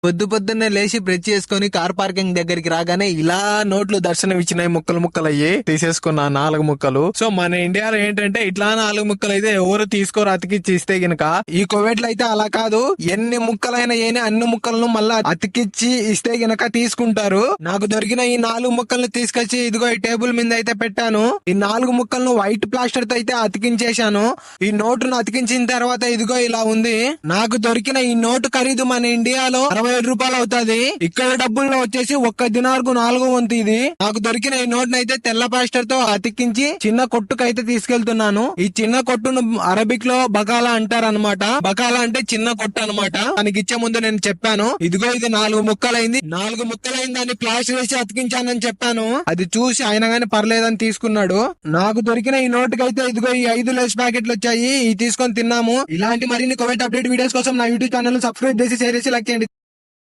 పొద్దున్నే లేచి బ్రష్ చేసుకుని కార్ పార్కింగ్ దగ్గరికి రాగానే ఇలా నోట్లు దర్శనం ఇచ్చినాయి, ముక్కలు అయ్యి తీసేసుకున్నా 4 ముక్కలు. సో మన ఇండియాలో ఏంటంటే ఇట్లా 4 ముక్కలు అయితే ఎవరు తీసుకోరు అతికిచ్చి ఇస్తే గనక. ఈ కువైట్ లో అయితే అలా కాదు, ఎన్ని ముక్కలైనా ఏని అన్ని ముక్కలను మళ్ళా అతికిచ్చి ఇస్తే గనక తీసుకుంటారు. నాకు దొరికిన ఈ 4 ముక్కలను తీసుకొచ్చి ఇదిగో ఈ టేబుల్ మీద అయితే పెట్టాను. ఈ 4 ముక్కలను వైట్ ప్లాస్టర్ తో అయితే అతికించేశాను. ఈ నోటును అతికించిన తర్వాత ఇదిగో ఇలా ఉంది. నాకు దొరికిన ఈ నోటు ఖరీదు మన ఇండియాలో 67 రూపాయలు అవుతుంది. ఇక్కడ డబ్బుల్లో వచ్చేసి 1 దినార్కు 4వ వంతు ఇది. నాకు దొరికిన ఈ నోట్ అయితే తెల్ల ప్లాస్టర్ తో అతికించి చిన్న కొట్టుకైతే తీసుకెళ్తున్నాను. ఈ చిన్న కొట్టును అరబిక్ లో బకాలా అంటారనమాట. బకాలా అంటే చిన్న కొట్టు అనమాట. దానికి ఇచ్చే ముందు నేను చెప్పాను, ఇదిగో ఇది 4 ముక్కలైంది, 4 ముక్కలైంది దాన్ని ప్లాస్టర్ వేసి అతికించానని చెప్పాను. అది చూసి ఆయన గానీ పర్లేదని తీసుకున్నాడు. నాకు దొరికిన ఈ నోటుకైతే ఇదిగో ఈ 5 లేస్ ప్యాకెట్లు వచ్చాయి, ఇవి తీసుకొని తిన్నాము. ఇలాంటి మరిన్ని కువైట్ అప్డేట్ వీడియోస్ కోసం నా యూట్యూబ్ ఛానల్ సబ్స్క్రైబ్ చేసి షేర్ చేసి లైక్ చేయండి.